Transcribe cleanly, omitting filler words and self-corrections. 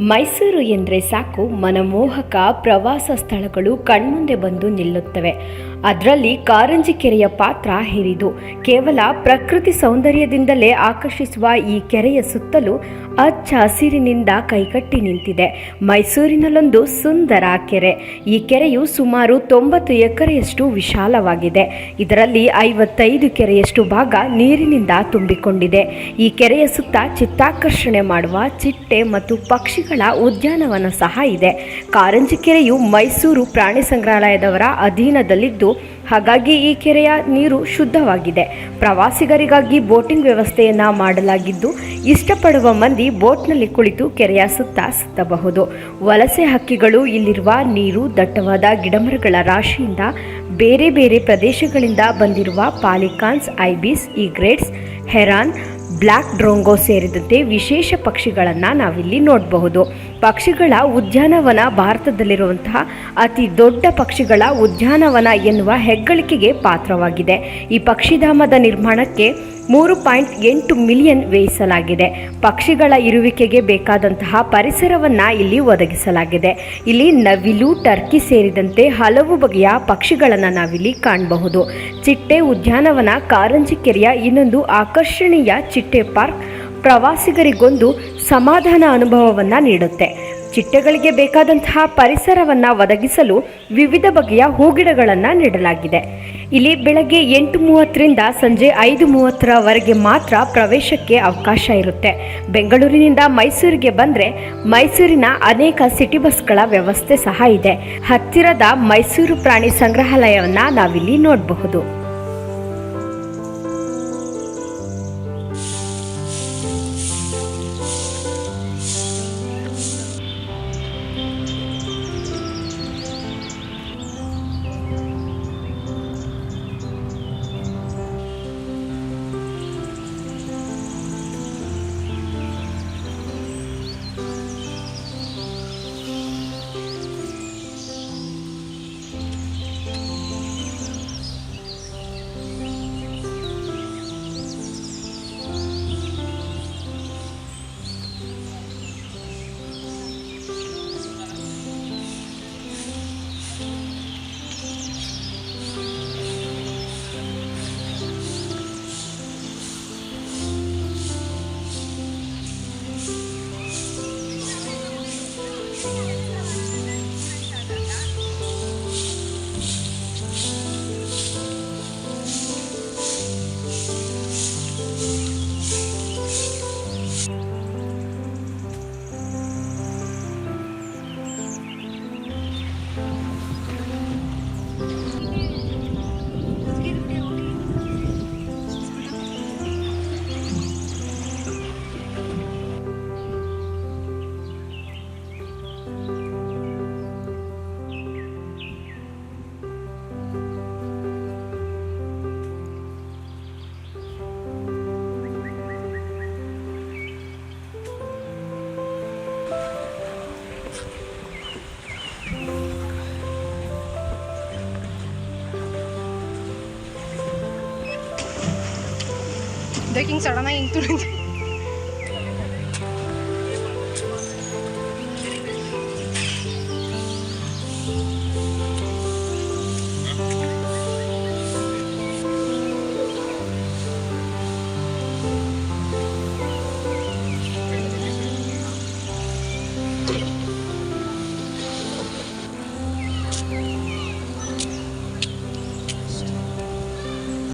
ಮೈಸೂರು ಎಂದರೆ ಸಾಕು ಮನಮೋಹಕ ಪ್ರವಾಸ ಸ್ಥಳಗಳು ಕಣ್ಮುಂದೆ ಬಂದು ನಿಲ್ಲುತ್ತವೆ. ಅದರಲ್ಲಿ ಕಾರಂಜಿ ಕೆರೆಯ ಪಾತ್ರ ಹಿರಿದು. ಕೇವಲ ಪ್ರಕೃತಿ ಸೌಂದರ್ಯದಿಂದಲೇ ಆಕರ್ಷಿಸುವ ಈ ಕೆರೆಯ ಸುತ್ತಲೂ ಹಚ್ಚ ಹಸಿರಿನಿಂದ ಕೈಕಟ್ಟಿ ನಿಂತಿದೆ. ಮೈಸೂರಿನಲ್ಲೊಂದು ಸುಂದರ ಕೆರೆ. ಈ ಕೆರೆಯು ಸುಮಾರು 90 ಎಕರೆಯಷ್ಟು ವಿಶಾಲವಾಗಿದೆ. ಇದರಲ್ಲಿ 55 ಕೆರೆಯಷ್ಟು ಭಾಗ ನೀರಿನಿಂದ ತುಂಬಿಕೊಂಡಿದೆ. ಈ ಕೆರೆಯ ಸುತ್ತ ಚಿತ್ತಾಕರ್ಷಣೆ ಮಾಡುವ ಚಿಟ್ಟೆ ಮತ್ತು ಪಕ್ಷಿಗಳ ಉದ್ಯಾನವನ ಸಹ ಇದೆ. ಕಾರಂಜಿ ಕೆರೆಯು ಮೈಸೂರು ಪ್ರಾಣಿ ಸಂಗ್ರಹಾಲಯದವರ ಅಧೀನದಲ್ಲಿದ್ದು, ಹಾಗಾಗಿ ಈ ಕೆರೆಯ ನೀರು ಶುದ್ಧವಾಗಿದೆ. ಪ್ರವಾಸಿಗರಿಗಾಗಿ ಬೋಟಿಂಗ್ ವ್ಯವಸ್ಥೆಯನ್ನು ಮಾಡಲಾಗಿದ್ದು, ಇಷ್ಟಪಡುವ ಮಂದಿ ಬೋಟ್ನಲ್ಲಿ ಕುಳಿತು ಕೆರೆಯ ಸುತ್ತ ಸುತ್ತಬಹುದು. ವಲಸೆ ಹಕ್ಕಿಗಳು ಇಲ್ಲಿರುವ ನೀರು, ದಟ್ಟವಾದ ಗಿಡಮರಗಳ ರಾಶಿಯಿಂದ, ಬೇರೆ ಬೇರೆ ಪ್ರದೇಶಗಳಿಂದ ಬಂದಿರುವ ಪಾಲಿಕಾನ್ಸ್, ಐಬಿಸ್, ಈಗ್ರೆಟ್ಸ್, ಹೆರಾನ್, ಬ್ಲ್ಯಾಕ್ ಡ್ರೋಂಗೋ ಸೇರಿದಂತೆ ವಿಶೇಷ ಪಕ್ಷಿಗಳನ್ನು ನಾವಿಲ್ಲಿ ನೋಡಬಹುದು. ಪಕ್ಷಿಗಳ ಉದ್ಯಾನವನ ಭಾರತದಲ್ಲಿರುವಂತಹ ಅತಿ ದೊಡ್ಡ ಪಕ್ಷಿಗಳ ಉದ್ಯಾನವನ ಎನ್ನುವ ಹೆಗ್ಗಳಿಕೆಗೆ ಪಾತ್ರವಾಗಿದೆ. ಈ ಪಕ್ಷಿಧಾಮದ ನಿರ್ಮಾಣಕ್ಕೆ 3.8 ಮಿಲಿಯನ್ ವ್ಯಯಿಸಲಾಗಿದೆ. ಪಕ್ಷಿಗಳ ಇರುವಿಕೆಗೆ ಬೇಕಾದಂತಹ ಪರಿಸರವನ್ನು ಇಲ್ಲಿ ಒದಗಿಸಲಾಗಿದೆ. ಇಲ್ಲಿ ನವಿಲು, ಟರ್ಕಿ ಸೇರಿದಂತೆ ಹಲವು ಬಗೆಯ ಪಕ್ಷಿಗಳನ್ನು ನಾವಿಲ್ಲಿ ಕಾಣಬಹುದು. ಚಿಟ್ಟೆ ಉದ್ಯಾನವನ ಕಾರಂಜಿ ಕೆರೆಯ ಇನ್ನೊಂದು ಆಕರ್ಷಣೀಯ. ಚಿಟ್ಟೆ ಪಾರ್ಕ್ ಪ್ರವಾಸಿಗರಿಗೊಂದು ಸಮಾಧಾನ ಅನುಭವವನ್ನು ನೀಡುತ್ತೆ. ಚಿಟ್ಟೆಗಳಿಗೆ ಬೇಕಾದಂತಹ ಪರಿಸರವನ್ನು ಒದಗಿಸಲು ವಿವಿಧ ಬಗೆಯ ಹೂಗಿಡಗಳನ್ನು ನೀಡಲಾಗಿದೆ. ಇಲ್ಲಿ ಬೆಳಗ್ಗೆ 8:30ರಿಂದ ಸಂಜೆ 5:30ರವರೆಗೆ ಮಾತ್ರ ಪ್ರವೇಶಕ್ಕೆ ಅವಕಾಶ ಇರುತ್ತೆ. ಬೆಂಗಳೂರಿನಿಂದ ಮೈಸೂರಿಗೆ ಬಂದರೆ ಮೈಸೂರಿನ ಅನೇಕ ಸಿಟಿ ಬಸ್ಗಳ ವ್ಯವಸ್ಥೆ ಸಹ ಇದೆ. ಹತ್ತಿರದ ಮೈಸೂರು ಪ್ರಾಣಿ ಸಂಗ್ರಹಾಲಯವನ್ನು ನಾವಿಲ್ಲಿ ನೋಡಬಹುದು. ಹಿಂಗೆ ಸಡನ್ನಾಗಿ ಹಿಂಗೆ